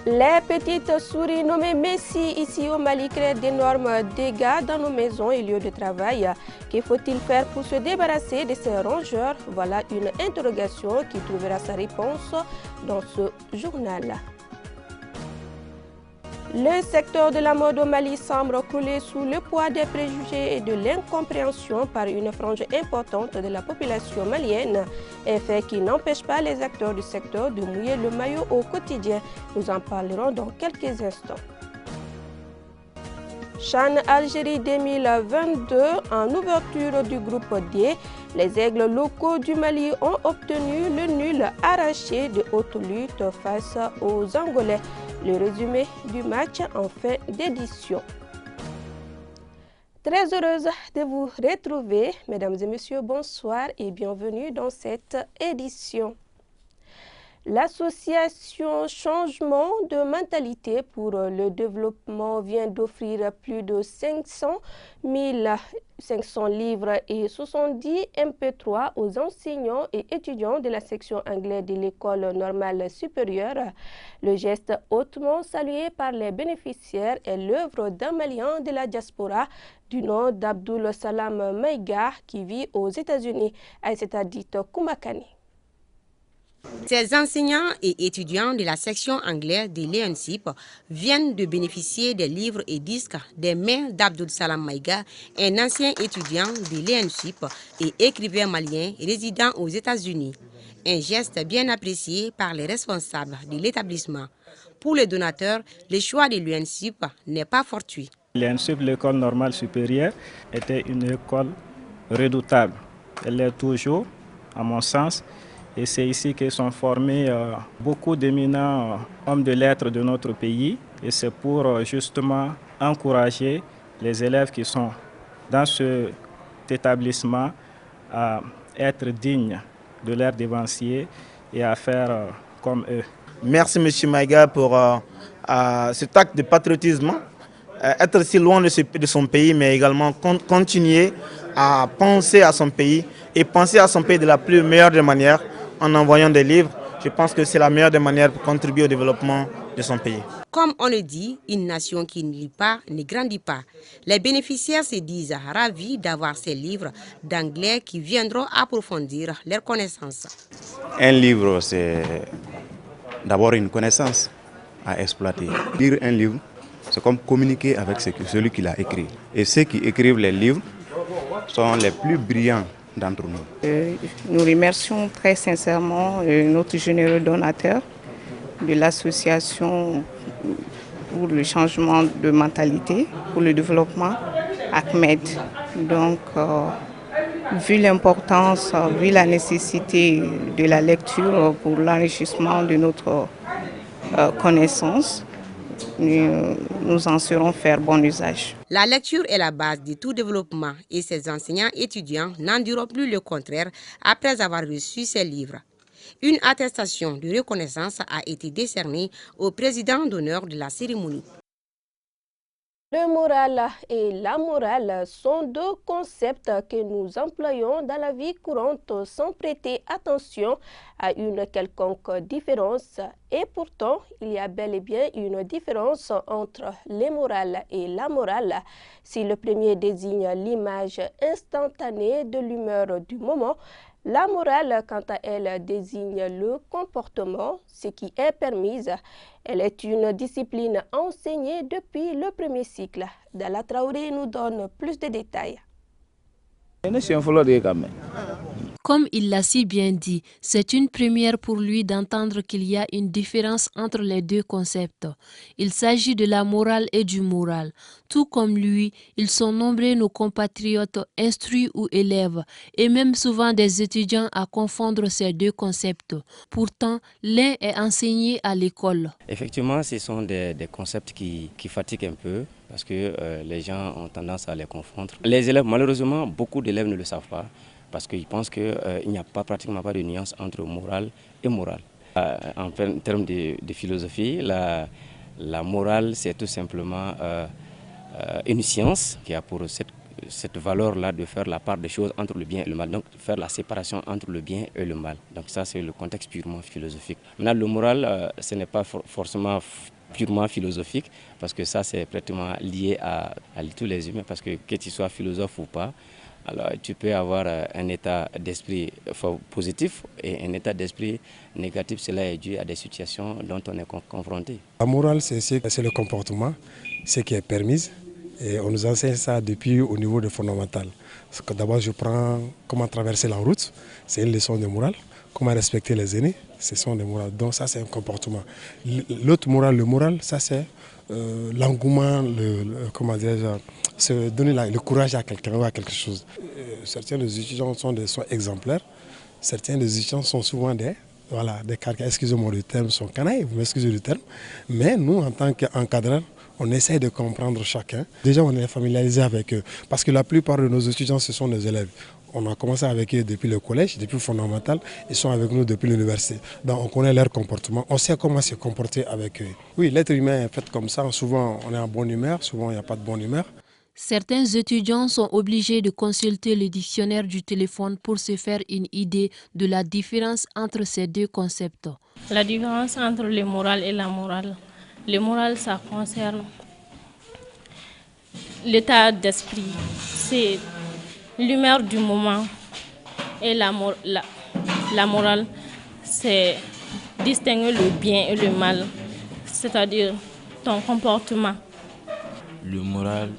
Les petites souris nommées Messi ici au Mali créent d'énormes dégâts dans nos maisons et lieux de travail. Que faut-il faire pour se débarrasser de ces rongeurs? Voilà une interrogation qui trouvera sa réponse dans ce journal. Le secteur de la mode au Mali semble crouler sous le poids des préjugés et de l'incompréhension par une frange importante de la population malienne, un fait qui n'empêche pas les acteurs du secteur de mouiller le maillot au quotidien. Nous en parlerons dans quelques instants. CHAN Algérie 2022, en ouverture du groupe D, les aigles locaux du Mali ont obtenu le nul arraché de haute lutte face aux Angolais. Le résumé du match en fin d'édition. Très heureuse de vous retrouver, mesdames et messieurs, bonsoir et bienvenue dans cette édition. L'association Changement de mentalité pour le développement vient d'offrir plus de 500 livres et 70 MP3 aux enseignants et étudiants de la section anglaise de l'école normale supérieure. Le geste hautement salué par les bénéficiaires est l'œuvre d'un Malien de la diaspora du nom d'Abdul Salam Maïga qui vit aux États-Unis, Aïssata Dite Koumakani. Ces enseignants et étudiants de la section anglaise de l'ENSIP viennent de bénéficier des livres et disques des mains d'Abdul Salam Maïga, un ancien étudiant de l'ENSIP et écrivain malien résidant aux États-Unis. Un geste bien apprécié par les responsables de l'établissement. Pour les donateurs, le choix de l'ENSIP n'est pas fortuit. L'ENSIP, l'école normale supérieure, était une école redoutable. Elle l'est toujours, à mon sens. Et c'est ici que sont formés beaucoup d'éminents hommes de lettres de notre pays. Et c'est pour justement encourager les élèves qui sont dans cet établissement à être dignes de leurs dévanciers et à faire comme eux. Merci M. Maïga pour cet acte de patriotisme. Être si loin de son pays, mais également continuer à penser à son pays et penser à son pays de la meilleure des manières. En envoyant des livres, je pense que c'est la meilleure des manières pour contribuer au développement de son pays. Comme on le dit, une nation qui ne lit pas ne grandit pas. Les bénéficiaires se disent ravis d'avoir ces livres d'anglais qui viendront approfondir leurs connaissances. Un livre, c'est d'abord une connaissance à exploiter. Lire un livre, c'est comme communiquer avec celui qui l'a écrit. Et ceux qui écrivent les livres sont les plus brillants d'entre nous. Nous remercions très sincèrement notre généreux donateur de l'association pour le changement de mentalité, pour le développement, Ahmed. Donc, vu l'importance, vu la nécessité de la lecture pour l'enrichissement de notre connaissance, nous en saurons faire bon usage. La lecture est la base de tout développement et ces enseignants étudiants n'en diront plus le contraire après avoir reçu ces livres. Une attestation de reconnaissance a été décernée au président d'honneur de la cérémonie. Le moral et la morale sont deux concepts que nous employons dans la vie courante sans prêter attention à une quelconque différence. Et pourtant, il y a bel et bien une différence entre le moral et la morale. Si le premier désigne l'image instantanée de l'humeur du moment, la morale, quant à elle, désigne le comportement, ce qui est permise. Elle est une discipline enseignée depuis le premier cycle. Dalla Traoré nous donne plus de détails. Comme il l'a si bien dit, c'est une première pour lui d'entendre qu'il y a une différence entre les deux concepts. Il s'agit de la morale et du moral. Tout comme lui, ils sont nombreux nos compatriotes instruits ou élèves, et même souvent des étudiants à confondre ces deux concepts. Pourtant, l'un est enseigné à l'école. Effectivement, ce sont des concepts qui fatiguent un peu, parce que les gens ont tendance à les confondre. Les élèves, malheureusement, beaucoup d'élèves ne le savent pas, parce qu'ils pensent qu'il n'y a pratiquement pas de nuance entre morale et morale. En termes de philosophie, la morale, c'est tout simplement une science qui a pour cette valeur-là de faire la part des choses entre le bien et le mal, donc faire la séparation entre le bien et le mal. Donc ça, c'est le contexte purement philosophique. Maintenant, le moral, ce n'est pas forcément purement philosophique, parce que ça c'est pratiquement lié à tous les humains, parce que tu sois philosophe ou pas, alors tu peux avoir un état d'esprit positif et un état d'esprit négatif. Cela est dû à des situations dont on est confronté. La morale, c'est le comportement, ce qui est permis. Et on nous enseigne ça depuis au niveau de fondamental. D'abord, je prends comment traverser la route, c'est une leçon de morale. Comment respecter les aînés, ce sont des morales. Donc ça, c'est un comportement. L'autre morale, le moral, ça c'est l'engouement, comment se donner le courage à quelqu'un ou à quelque chose. Certains des étudiants sont exemplaires, certains des étudiants sont souvent des caractères, excusez-moi le terme, sont canailles, vous m'excusez le terme, mais nous, en tant qu'encadreurs, on essaie de comprendre chacun. Déjà, on est familiarisé avec eux, parce que la plupart de nos étudiants, ce sont des élèves. On a commencé avec eux depuis le collège, depuis le fondamental, ils sont avec nous depuis l'université. Donc on connaît leur comportement, on sait comment se comporter avec eux. Oui, l'être humain est fait comme ça, souvent on est en bonne humeur, souvent il n'y a pas de bonne humeur. Certains étudiants sont obligés de consulter le dictionnaire du téléphone pour se faire une idée de la différence entre ces deux concepts. La différence entre le moral et la morale. Le moral, ça concerne l'état d'esprit, c'est l'humeur du moment, et la morale, c'est distinguer le bien et le mal, c'est-à-dire ton comportement. Le moral,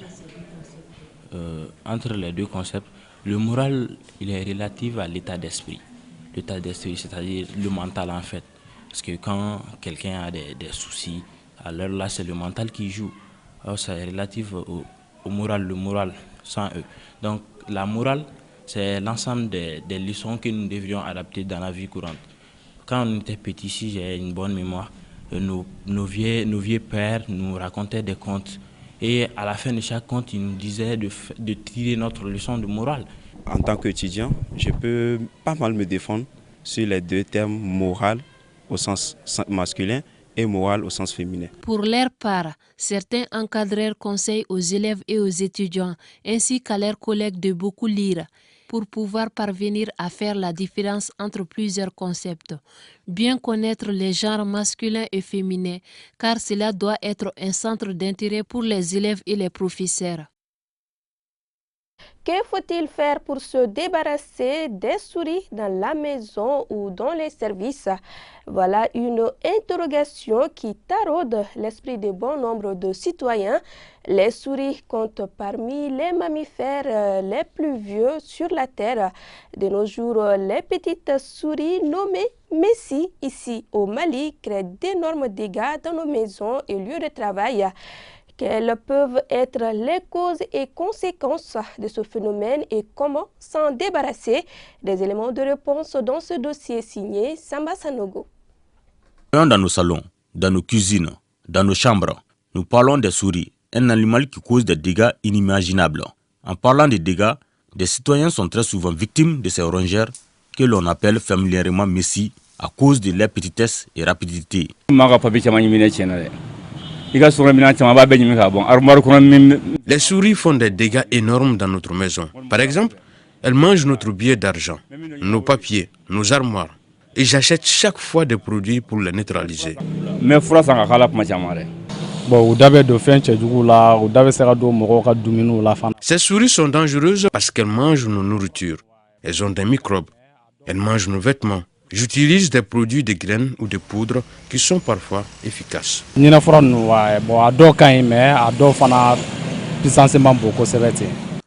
entre les deux concepts, le moral, il est relatif à l'état d'esprit. L'état d'esprit, c'est-à-dire le mental en fait. Parce que quand quelqu'un a des soucis, alors là, c'est le mental qui joue. Alors c'est relatif au moral, le moral sans eux. Donc la morale, c'est l'ensemble des leçons que nous devrions adapter dans la vie courante. Quand on était petit, si j'ai une bonne mémoire, nos vieux pères nous racontaient des contes. Et à la fin de chaque conte, ils nous disaient de tirer notre leçon de morale. En tant qu'étudiant, je peux pas mal me défendre sur les deux termes moral au sens masculin et morale au sens féminin. Pour leur part, certains encadreurs conseillent aux élèves et aux étudiants, ainsi qu'à leurs collègues de beaucoup lire, pour pouvoir parvenir à faire la différence entre plusieurs concepts. Bien connaître les genres masculins et féminins, car cela doit être un centre d'intérêt pour les élèves et les professeurs. Que faut-il faire pour se débarrasser des souris dans la maison ou dans les services? Voilà une interrogation qui taraude l'esprit de bon nombre de citoyens. Les souris comptent parmi les mammifères les plus vieux sur la Terre. De nos jours, les petites souris nommées Messi, ici au Mali, créent d'énormes dégâts dans nos maisons et lieux de travail. Quelles peuvent être les causes et conséquences de ce phénomène et comment s'en débarrasser? Des éléments de réponse dans ce dossier signé Samba Sanogo. Dans nos salons, dans nos cuisines, dans nos chambres, nous parlons des souris, un animal qui cause des dégâts inimaginables. En parlant des dégâts, des citoyens sont très souvent victimes de ces rongeurs que l'on appelle familièrement Messi à cause de leur petitesse et rapidité. Les souris font des dégâts énormes dans notre maison. Par exemple, elles mangent notre billet d'argent, nos papiers, nos armoires. Et j'achète chaque fois des produits pour les neutraliser. Ces souris sont dangereuses parce qu'elles mangent nos nourritures. Elles ont des microbes. Elles mangent nos vêtements. J'utilise des produits de graines ou de poudre qui sont parfois efficaces.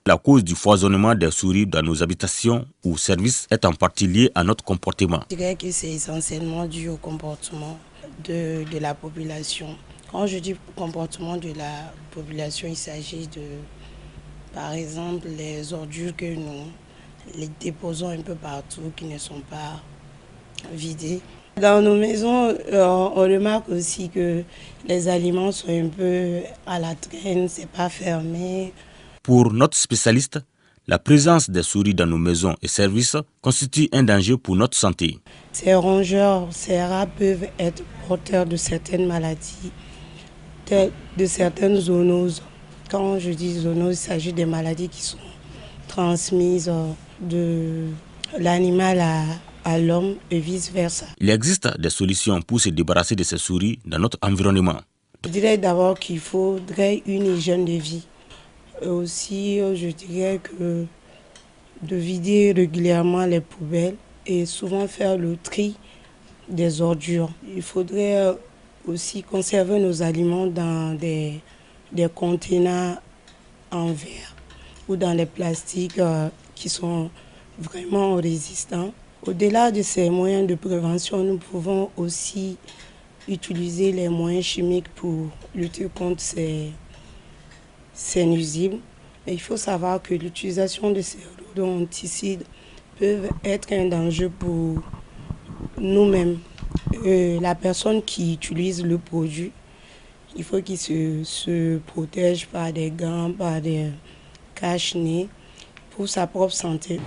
La cause du foisonnement des souris dans nos habitations ou services est en partie liée à notre comportement. Je dirais que c'est essentiellement dû au comportement de la population. Quand je dis comportement de la population, il s'agit de, par exemple, les ordures que nous les déposons un peu partout qui ne sont pas vidées. Dans nos maisons, on remarque aussi que les aliments sont un peu à la traîne, c'est pas fermé. Pour notre spécialiste, la présence des souris dans nos maisons et services constitue un danger pour notre santé. Ces rongeurs, ces rats peuvent être porteurs de certaines maladies, de certaines zoonoses. Quand je dis zoonoses, il s'agit des maladies qui sont transmises de l'animal à l'homme et vice-versa. Il existe des solutions pour se débarrasser de ces souris dans notre environnement. Je dirais d'abord qu'il faudrait une hygiène de vie. Et aussi, je dirais que de vider régulièrement les poubelles et souvent faire le tri des ordures. Il faudrait aussi conserver nos aliments dans des conteneurs en verre ou dans les plastiques qui sont vraiment résistants. Au-delà de ces moyens de prévention, nous pouvons aussi utiliser les moyens chimiques pour lutter contre ces nuisibles. Et il faut savoir que l'utilisation de ces rodenticides peut être un danger pour nous-mêmes. La personne qui utilise le produit, il faut qu'il se protège par des gants, par des cache-nez pour sa propre santé.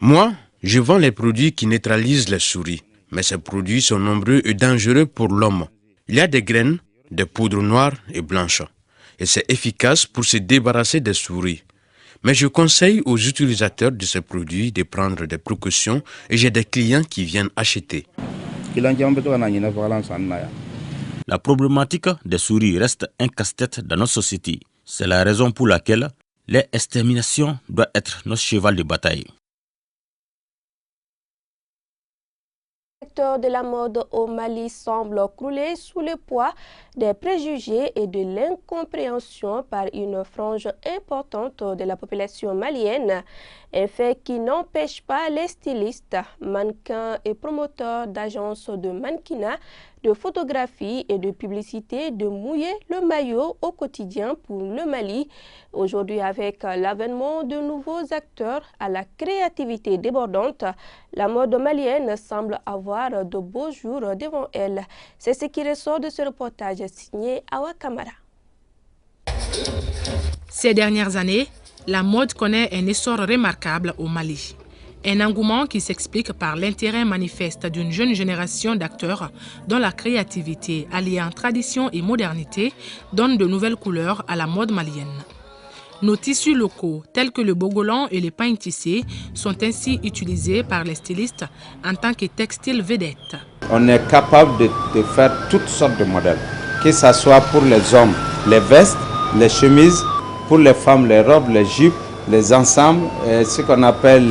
Moi, je vends les produits qui neutralisent les souris, mais ces produits sont nombreux et dangereux pour l'homme. Il y a des graines, des poudres noires et blanches, et c'est efficace pour se débarrasser des souris. Mais je conseille aux utilisateurs de ces produits de prendre des précautions et j'ai des clients qui viennent acheter. La problématique des souris reste un casse-tête dans notre société. C'est la raison pour laquelle l'extermination doit être notre cheval de bataille. Le secteur de la mode au Mali semble crouler sous le poids des préjugés et de l'incompréhension par une frange importante de la population malienne, un fait qui n'empêche pas les stylistes, mannequins et promoteurs d'agences de mannequinat, de photographie et de publicité de mouiller le maillot au quotidien pour le Mali. Aujourd'hui, avec l'avènement de nouveaux acteurs à la créativité débordante, la mode malienne semble avoir de beaux jours devant elle. C'est ce qui ressort de ce reportage signé Awa Kamara. Ces dernières années, la mode connaît un essor remarquable au Mali. Un engouement qui s'explique par l'intérêt manifeste d'une jeune génération d'acteurs dont la créativité, alliant tradition et modernité, donne de nouvelles couleurs à la mode malienne. Nos tissus locaux, tels que le bogolan et les pains tissés, sont ainsi utilisés par les stylistes en tant que textiles vedettes. On est capable de faire toutes sortes de modèles, que ce soit pour les hommes, les vestes, les chemises, pour les femmes, les robes, les jupes, les ensembles, ce qu'on appelle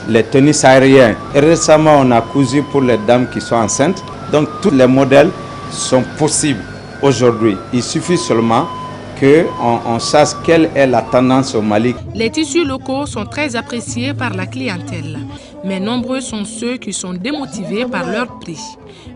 les tenues aériennes. Et récemment, on a cousu pour les dames qui sont enceintes. Donc, tous les modèles sont possibles aujourd'hui. Il suffit seulement qu'on sache quelle est la tendance au Mali. Les tissus locaux sont très appréciés par la clientèle, mais nombreux sont ceux qui sont démotivés par leur prix.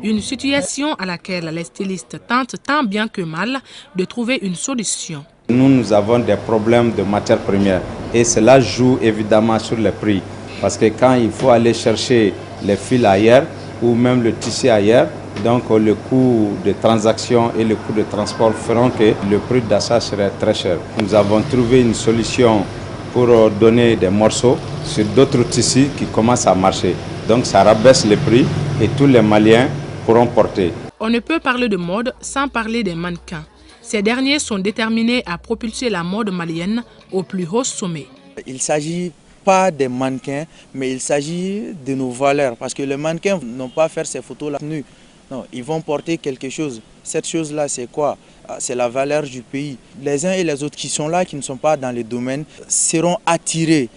Une situation à laquelle les stylistes tentent tant bien que mal de trouver une solution. Nous avons des problèmes de matières premières et cela joue évidemment sur les prix. Parce que quand il faut aller chercher les fils ailleurs ou même le tissu ailleurs, donc le coût de transaction et le coût de transport feront que le prix d'achat serait très cher. Nous avons trouvé une solution pour donner des morceaux sur d'autres tissus qui commencent à marcher. Donc ça rabaisse les prix et tous les Maliens pourront porter. On ne peut parler de mode sans parler des mannequins. Ces derniers sont déterminés à propulser la mode malienne au plus haut sommet. Il s'agit pas des mannequins, mais il s'agit de nos valeurs. Parce que les mannequins n'ont pas à faire ces photos-là nus. Non, ils vont porter quelque chose. Cette chose-là, c'est quoi? C'est la valeur du pays. Les uns et les autres qui sont là, qui ne sont pas dans les domaines, seront attirés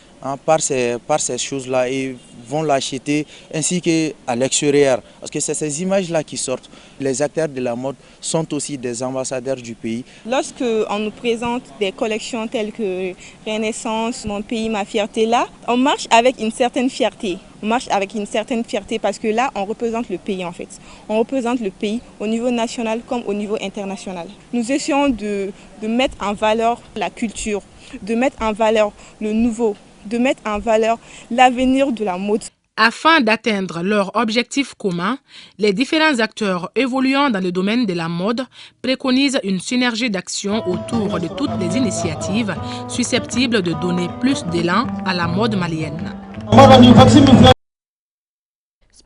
par ces choses-là et vont l'acheter ainsi qu'à l'extérieur. Parce que c'est ces images-là qui sortent. Les acteurs de la mode sont aussi des ambassadeurs du pays. Lorsque on nous présente des collections telles que Renaissance, Mon pays, ma fierté, là, on marche avec une certaine fierté. On marche avec une certaine fierté parce que là, on représente le pays en fait. On représente le pays au niveau national comme au niveau international. Nous essayons de mettre en valeur la culture, de mettre en valeur le nouveau, de mettre en valeur l'avenir de la mode. Afin d'atteindre leur objectif commun, les différents acteurs évoluant dans le domaine de la mode préconisent une synergie d'action autour de toutes les initiatives susceptibles de donner plus d'élan à la mode malienne.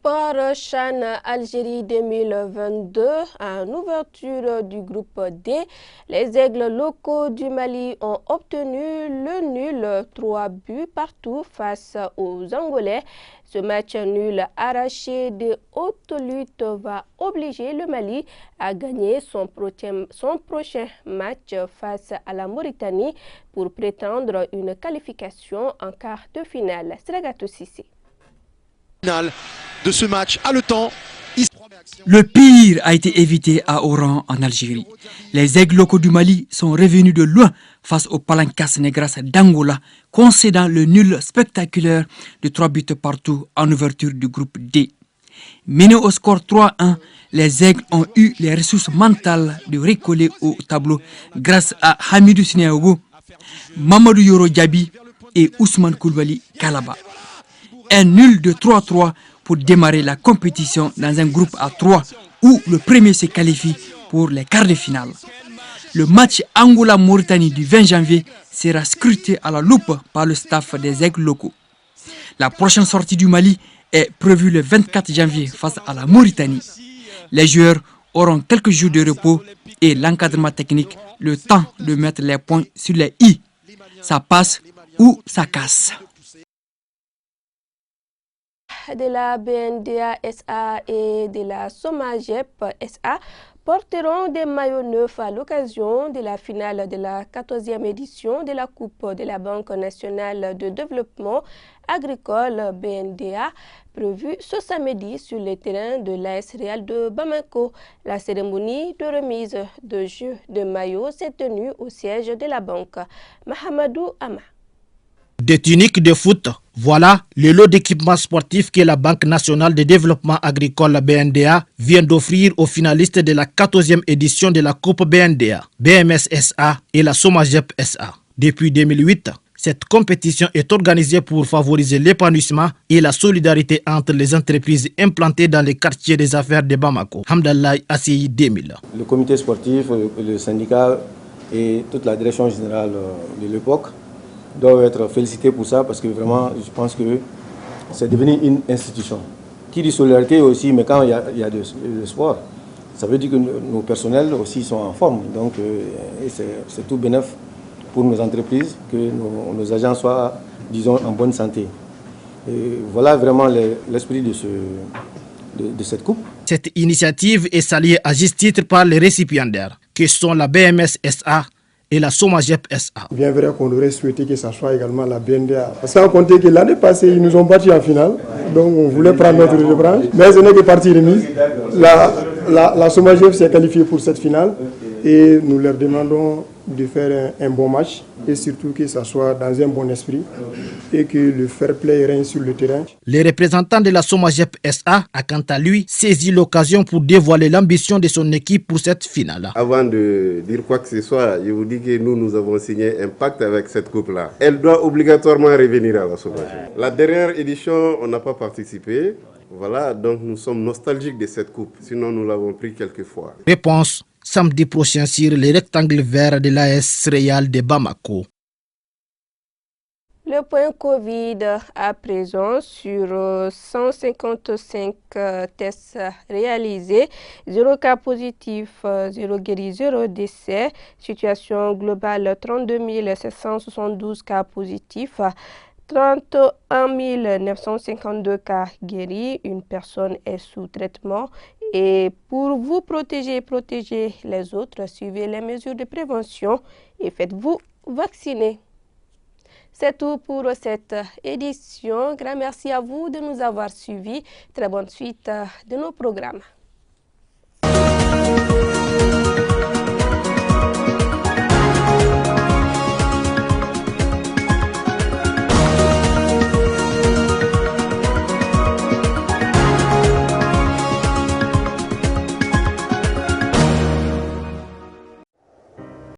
Sport CHAN Algérie 2022, en ouverture du groupe D, les aigles locaux du Mali ont obtenu le nul 3 buts partout face aux Angolais. Ce match nul arraché de haute lutte va obliger le Mali à gagner son prochain match face à la Mauritanie pour prétendre une qualification en quart de finale. Sregato Sissi. De ce match à le temps. Le pire a été évité à Oran en Algérie. Les aigles locaux du Mali sont revenus de loin face aux Palancas Negras d'Angola, concédant le nul spectaculaire de 3 buts partout en ouverture du groupe D. Menés au score 3-1, les aigles ont eu les ressources mentales de recoller au tableau grâce à Hamidou Sinéago, Mamadou Yoro Diaby et Ousmane Koulibaly Kalaba. Un nul de 3-3 pour démarrer la compétition dans un groupe à 3 où le premier se qualifie pour les quarts de finale. Le match Angola-Mauritanie du 20 janvier sera scruté à la loupe par le staff des aigles locaux. La prochaine sortie du Mali est prévue le 24 janvier face à la Mauritanie. Les joueurs auront quelques jours de repos et l'encadrement technique le temps de mettre les points sur les i. Ça passe ou ça casse. De la BNDA SA et de la SOMAGEP SA porteront des maillots neufs à l'occasion de la finale de la 14e édition de la Coupe de la Banque nationale de développement agricole BNDA, prévue ce samedi sur le terrain de l'AS Real de Bamako. La cérémonie de remise de jeux de maillots s'est tenue au siège de la banque. Mahamadou Ama. Des tuniques de foot, voilà le lot d'équipements sportifs que la Banque nationale de développement agricole BNDA vient d'offrir aux finalistes de la 14e édition de la Coupe BNDA, BMS SA et la SOMAGEP SA. Depuis 2008, cette compétition est organisée pour favoriser l'épanouissement et la solidarité entre les entreprises implantées dans les quartiers des affaires de Bamako. Hamdallah ACI 2000. Le comité sportif, le syndicat et toute la direction générale de l'époque doivent être félicités pour ça parce que vraiment, je pense que c'est devenu une institution. Qui dit solidarité aussi, mais quand il y a de sport, ça veut dire que nos personnels aussi sont en forme. Donc c'est tout bénéf pour nos entreprises, que nos agents soient, disons, en bonne santé. Et voilà vraiment l'esprit de cette coupe. Cette initiative est saluée à juste titre par les récipiendaires, qui sont la BMS SA et la SOMAGEP SA. Bien vrai qu'on aurait souhaité que ça soit également la BNDA. Parce qu'on comptait que l'année passée, ils nous ont battus en finale. Donc on voulait prendre notre revanche. Mais ce n'est que partie remise. La SOMAGEP s'est qualifiée pour cette finale. Et nous leur demandons de faire un bon match. Et surtout que ça soit dans un bon esprit. Et que le fair play règne sur le terrain. Le représentant de la SOMAGEP SA a quant à lui saisi l'occasion pour dévoiler l'ambition de son équipe pour cette finale. Avant de dire quoi que ce soit, je vous dis que nous avons signé un pacte avec cette coupe-là. Elle doit obligatoirement revenir à la SOMAGEP. La dernière édition, on n'a pas participé. Voilà, donc nous sommes nostalgiques de cette coupe. Sinon, nous l'avons pris quelques fois. Réponse samedi prochain sur les rectangles verts de l'AS Real de Bamako. Le point Covid à présent sur 155 tests réalisés, 0 cas positifs, 0 guéris, 0 décès. Situation globale 32 772 cas positifs, 31 952 cas guéris. Une personne est sous traitement. Et pour vous protéger et protéger les autres, suivez les mesures de prévention et faites-vous vacciner. C'est tout pour cette édition. Grand merci à vous de nous avoir suivis. Très bonne suite de nos programmes.